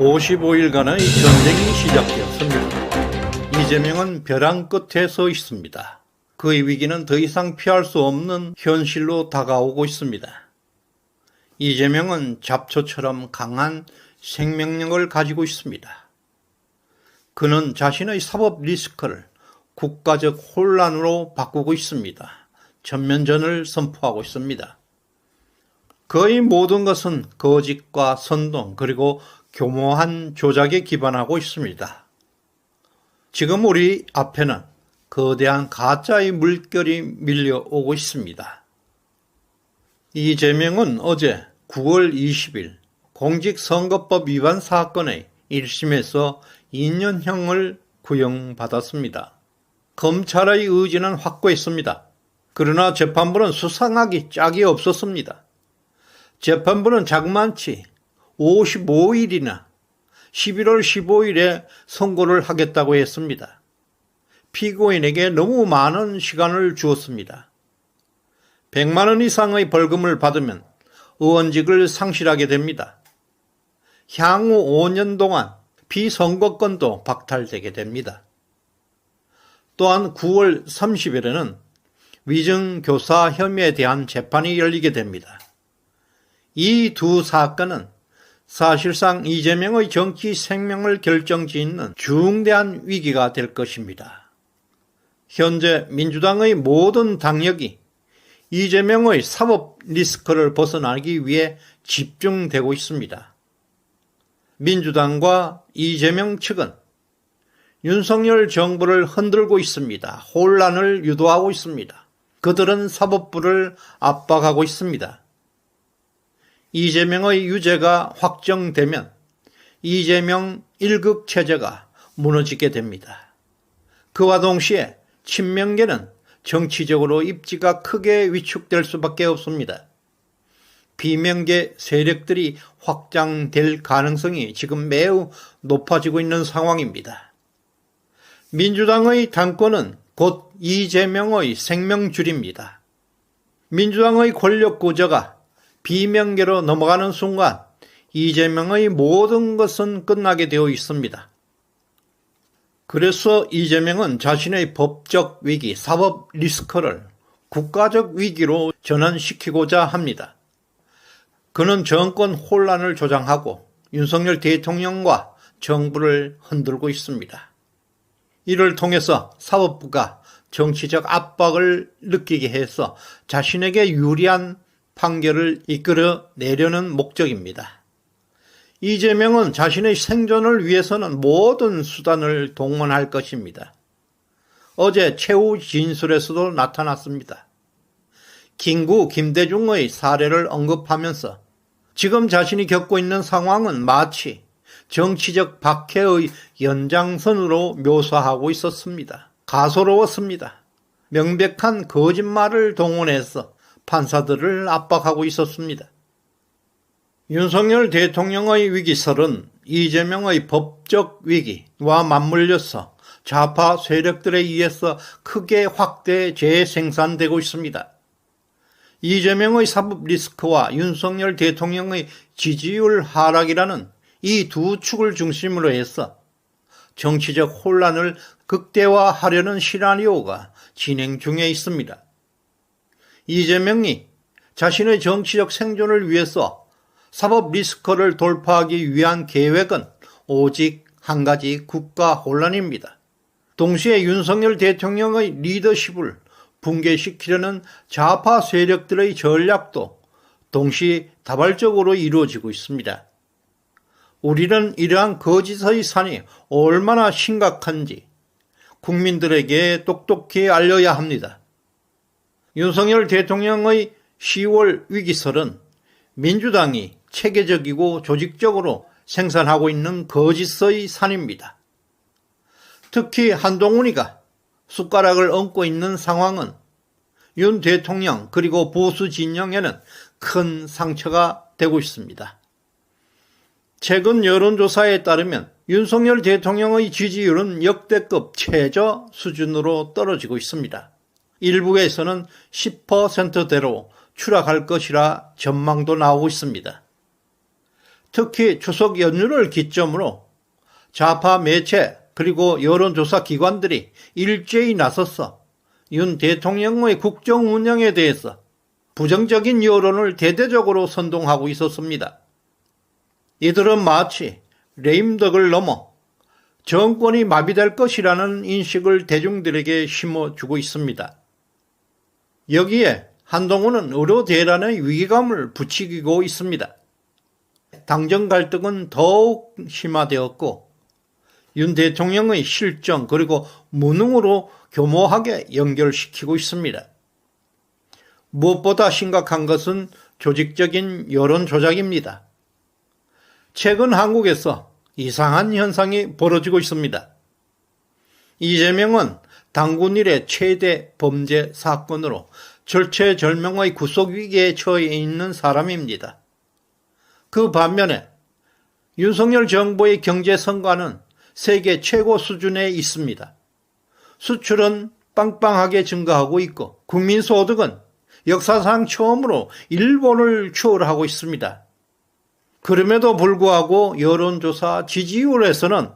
55일간의 전쟁이 시작되었습니다. 이재명은 벼랑 끝에 서 있습니다. 그의 위기는 더 이상 피할 수 없는 현실로 다가오고 있습니다. 이재명은 잡초처럼 강한 생명력을 가지고 있습니다. 그는 자신의 사법 리스크를 국가적 혼란으로 바꾸고 있습니다. 전면전을 선포하고 있습니다. 그의 모든 것은 거짓과 선동 그리고 교모한 조작에 기반하고 있습니다. 지금 우리 앞에는 거대한 가짜의 물결이 밀려오고 있습니다. 이재명은 어제 9월 20일 공직선거법 위반 사건의 1심에서 2년형을 구형받았습니다. 검찰의 의지는 확고했습니다. 그러나 재판부는 수상하기 짝이 없었습니다. 재판부는 자그만치 55일이나 11월 15일에 선고를 하겠다고 했습니다. 피고인에게 너무 많은 시간을 주었습니다. 100만 원 이상의 벌금을 받으면 의원직을 상실하게 됩니다. 향후 5년 동안 비선거권도 박탈되게 됩니다. 또한 9월 30일에는 위증교사 혐의에 대한 재판이 열리게 됩니다. 이 두 사건은 사실상 이재명의 정치 생명을 결정짓는 중대한 위기가 될 것입니다. 현재 민주당의 모든 당력이 이재명의 사법 리스크를 벗어나기 위해 집중되고 있습니다. 민주당과 이재명 측은 윤석열 정부를 흔들고 있습니다. 혼란을 유도하고 있습니다. 그들은 사법부를 압박하고 있습니다. 이재명의 유죄가 확정되면 이재명 1급 체제가 무너지게 됩니다. 그와 동시에 친명계는 정치적으로 입지가 크게 위축될 수밖에 없습니다. 비명계 세력들이 확장될 가능성이 지금 매우 높아지고 있는 상황입니다. 민주당의 당권은 곧 이재명의 생명줄입니다. 민주당의 권력 구조가 비명계로 넘어가는 순간 이재명의 모든 것은 끝나게 되어 있습니다. 그래서 이재명은 자신의 법적 위기, 사법 리스크를 국가적 위기로 전환시키고자 합니다. 그는 정권 혼란을 조장하고 윤석열 대통령과 정부를 흔들고 있습니다. 이를 통해서 사법부가 정치적 압박을 느끼게 해서 자신에게 유리한 판결을 이끌어내려는 목적입니다. 이재명은 자신의 생존을 위해서는 모든 수단을 동원할 것입니다. 어제 최후 진술에서도 나타났습니다. 김구 김대중의 사례를 언급하면서 지금 자신이 겪고 있는 상황은 마치 정치적 박해의 연장선으로 묘사하고 있었습니다. 가소로웠습니다. 명백한 거짓말을 동원해서 판사들을 압박하고 있었습니다. 윤석열 대통령의 위기설은 이재명의 법적 위기와 맞물려서 좌파 세력들에 의해서 크게 확대 재생산되고 있습니다. 이재명의 사법 리스크와 윤석열 대통령의 지지율 하락이라는 이 두 축을 중심으로 해서 정치적 혼란을 극대화하려는 시나리오가 진행 중에 있습니다. 이재명이 자신의 정치적 생존을 위해서 사법 리스크를 돌파하기 위한 계획은 오직 한 가지 국가 혼란입니다. 동시에 윤석열 대통령의 리더십을 붕괴시키려는 좌파 세력들의 전략도 동시다발적으로 이루어지고 있습니다. 우리는 이러한 거짓의 산이 얼마나 심각한지 국민들에게 똑똑히 알려야 합니다. 윤석열 대통령의 10월 위기설은 민주당이 체계적이고 조직적으로 생산하고 있는 거짓의 산입니다. 특히 한동훈이가 숟가락을 얹고 있는 상황은 윤 대통령 그리고 보수 진영에는 큰 상처가 되고 있습니다. 최근 여론조사에 따르면 윤석열 대통령의 지지율은 역대급 최저 수준으로 떨어지고 있습니다. 일부에서는 10%대로 추락할 것이라 전망도 나오고 있습니다. 특히 추석 연휴를 기점으로 좌파 매체 그리고 여론조사 기관들이 일제히 나서서 윤 대통령의 국정 운영에 대해서 부정적인 여론을 대대적으로 선동하고 있었습니다. 이들은 마치 레임덕을 넘어 정권이 마비될 것이라는 인식을 대중들에게 심어주고 있습니다. 여기에 한동훈은 의료대란의 위기감을 부추기고 있습니다. 당정 갈등은 더욱 심화되었고 윤 대통령의 실정 그리고 무능으로 교모하게 연결시키고 있습니다. 무엇보다 심각한 것은 조직적인 여론 조작입니다. 최근 한국에서 이상한 현상이 벌어지고 있습니다. 이재명은 당군 이래 최대 범죄 사건으로 절체절명의 구속위기에 처해 있는 사람입니다. 그 반면에 윤석열 정부의 경제성과는 세계 최고 수준에 있습니다. 수출은 빵빵하게 증가하고 있고 국민소득은 역사상 처음으로 일본을 추월하고 있습니다. 그럼에도 불구하고 여론조사 지지율에서는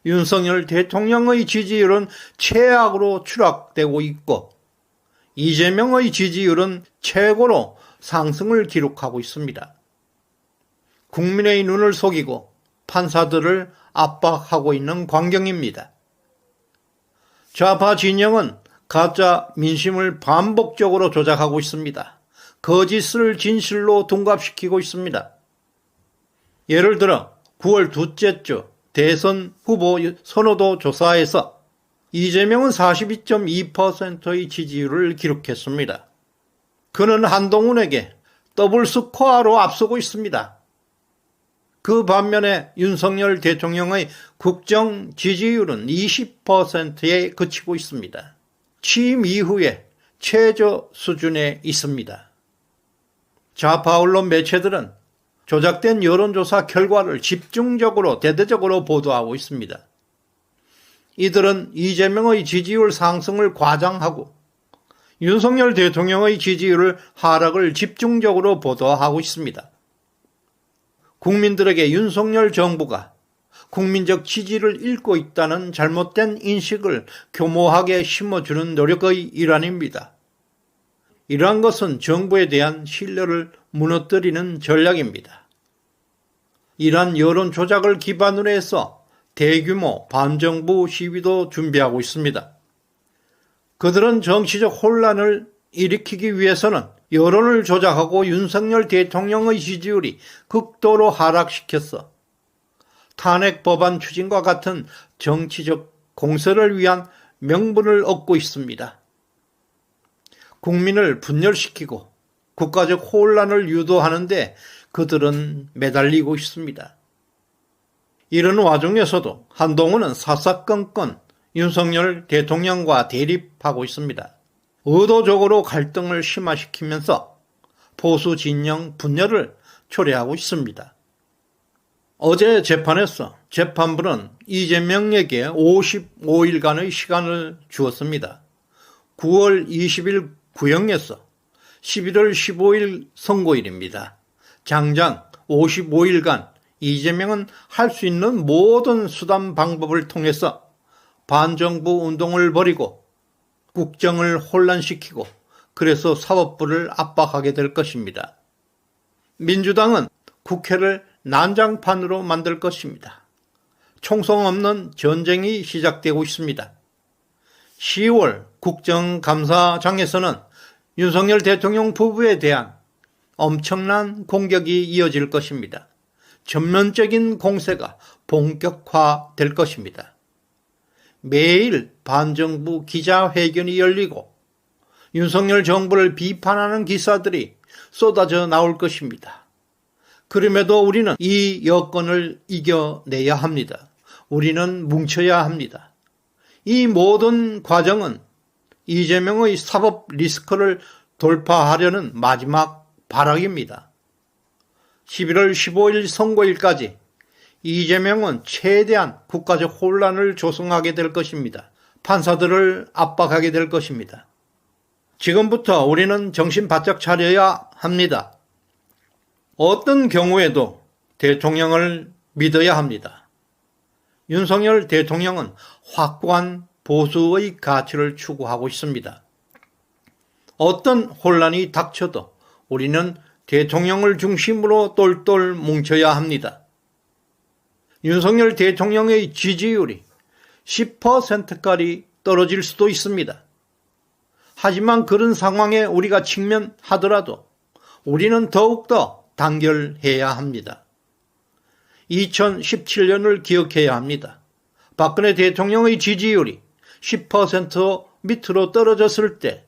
윤석열 대통령의 지지율은 최악으로 추락되고 있고 이재명의 지지율은 최고로 상승을 기록하고 있습니다. 국민의 눈을 속이고 판사들을 압박하고 있는 광경입니다. 좌파 진영은 가짜 민심을 반복적으로 조작하고 있습니다. 거짓을 진실로 둔갑시키고 있습니다. 예를 들어 9월 둘째 주 대선 후보 선호도 조사에서 이재명은 42.2%의 지지율을 기록했습니다. 그는 한동훈에게 더블 스코어로 앞서고 있습니다. 그 반면에 윤석열 대통령의 국정 지지율은 20%에 그치고 있습니다. 취임 이후에 최저 수준에 있습니다. 좌파 언론 매체들은 조작된 여론조사 결과를 집중적으로 대대적으로 보도하고 있습니다. 이들은 이재명의 지지율 상승을 과장하고 윤석열 대통령의 지지율 하락을 집중적으로 보도하고 있습니다. 국민들에게 윤석열 정부가 국민적 지지를 잃고 있다는 잘못된 인식을 교모하게 심어주는 노력의 일환입니다. 이러한 것은 정부에 대한 신뢰를 무너뜨리는 전략입니다. 이러한 여론 조작을 기반으로 해서 대규모 반정부 시위도 준비하고 있습니다. 그들은 정치적 혼란을 일으키기 위해서는 여론을 조작하고 윤석열 대통령의 지지율이 극도로 하락시켜서 탄핵 법안 추진과 같은 정치적 공세를 위한 명분을 얻고 있습니다. 국민을 분열시키고 국가적 혼란을 유도하는 데 그들은 매달리고 있습니다. 이런 와중에서도 한동훈은 사사건건 윤석열 대통령과 대립하고 있습니다. 의도적으로 갈등을 심화시키면서 보수 진영 분열을 초래하고 있습니다. 어제 재판에서 재판부는 이재명에게 55일간의 시간을 주었습니다. 9월 20일 구형에서 11월 15일 선고일입니다. 장장 55일간 이재명은 할 수 있는 모든 수단 방법을 통해서 반정부 운동을 벌이고 국정을 혼란시키고 그래서 사법부를 압박하게 될 것입니다. 민주당은 국회를 난장판으로 만들 것입니다. 총성 없는 전쟁이 시작되고 있습니다. 10월 국정감사장에서는 윤석열 대통령 부부에 대한 엄청난 공격이 이어질 것입니다. 전면적인 공세가 본격화될 것입니다. 매일 반정부 기자회견이 열리고 윤석열 정부를 비판하는 기사들이 쏟아져 나올 것입니다. 그럼에도 우리는 이 여건을 이겨내야 합니다. 우리는 뭉쳐야 합니다. 이 모든 과정은 이재명의 사법 리스크를 돌파하려는 마지막 발악입니다. 11월 15일 선고일까지 이재명은 최대한 국가적 혼란을 조성하게 될 것입니다. 판사들을 압박하게 될 것입니다. 지금부터 우리는 정신 바짝 차려야 합니다. 어떤 경우에도 대통령을 믿어야 합니다. 윤석열 대통령은 확고한 보수의 가치를 추구하고 있습니다. 어떤 혼란이 닥쳐도 우리는 대통령을 중심으로 똘똘 뭉쳐야 합니다. 윤석열 대통령의 지지율이 10%까지 떨어질 수도 있습니다. 하지만 그런 상황에 우리가 직면하더라도 우리는 더욱더 단결해야 합니다. 2017년을 기억해야 합니다. 박근혜 대통령의 지지율이 10% 밑으로 떨어졌을 때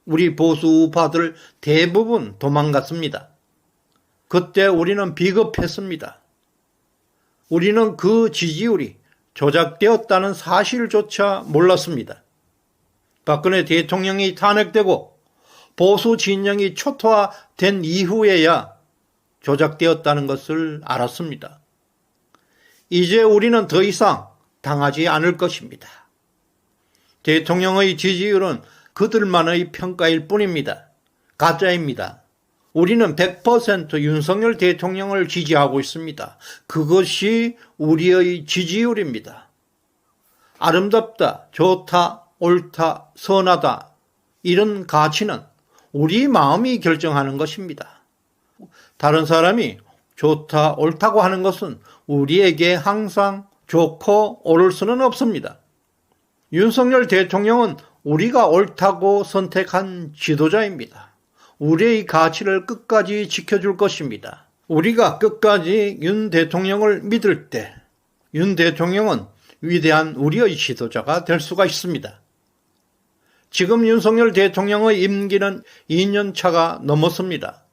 우리 보수 우파들 대부분 도망갔습니다. 그때 우리는 비겁했습니다. 우리는 그 지지율이 조작되었다는 사실조차 몰랐습니다. 박근혜 대통령이 탄핵되고 보수 진영이 초토화된 이후에야 조작되었다는 것을 알았습니다. 이제 우리는 더 이상 당하지 않을 것입니다. 대통령의 지지율은 그들만의 평가일 뿐입니다. 가짜입니다. 우리는 100% 윤석열 대통령을 지지하고 있습니다. 그것이 우리의 지지율입니다. 아름답다, 좋다, 옳다, 선하다 이런 가치는 우리 마음이 결정하는 것입니다. 다른 사람이 좋다, 옳다고 하는 것은 우리에게 항상 좋고 옳을 수는 없습니다. 윤석열 대통령은 우리가 옳다고 선택한 지도자입니다. 우리의 가치를 끝까지 지켜줄 것입니다. 우리가 끝까지 윤 대통령을 믿을 때 윤 대통령은 위대한 우리의 지도자가 될 수가 있습니다. 지금 윤석열 대통령의 임기는 2년 차가 넘었습니다.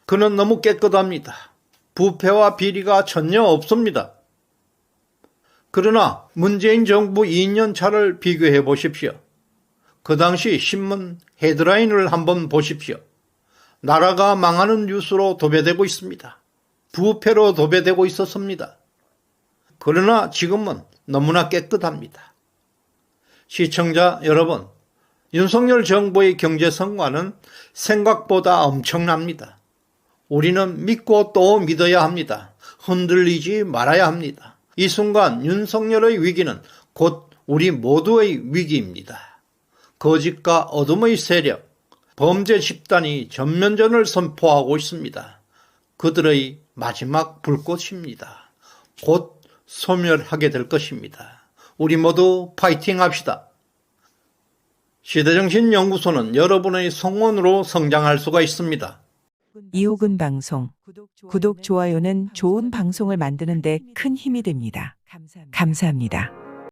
그는 너무 깨끗합니다. 부패와 비리가 전혀 없습니다. 그러나 문재인 정부 2년 차를 비교해 보십시오. 그 당시 신문 헤드라인을 한번 보십시오. 나라가 망하는 뉴스로 도배되고 있습니다. 부패로 도배되고 있었습니다. 그러나 지금은 너무나 깨끗합니다. 시청자 여러분, 윤석열 정부의 경제 성과는 생각보다 엄청납니다. 우리는 믿고 또 믿어야 합니다. 흔들리지 말아야 합니다. 이 순간 윤석열의 위기는 곧 우리 모두의 위기입니다. 거짓과 어둠의 세력, 범죄 집단이 전면전을 선포하고 있습니다. 그들의 마지막 불꽃입니다. 곧 소멸하게 될 것입니다. 우리 모두 파이팅 합시다. 시대정신연구소는 여러분의 성원으로 성장할 수가 있습니다. 이호근 방송, 구독, 좋아요는 좋은 방송을 만드는 데 큰 힘이 됩니다. 감사합니다.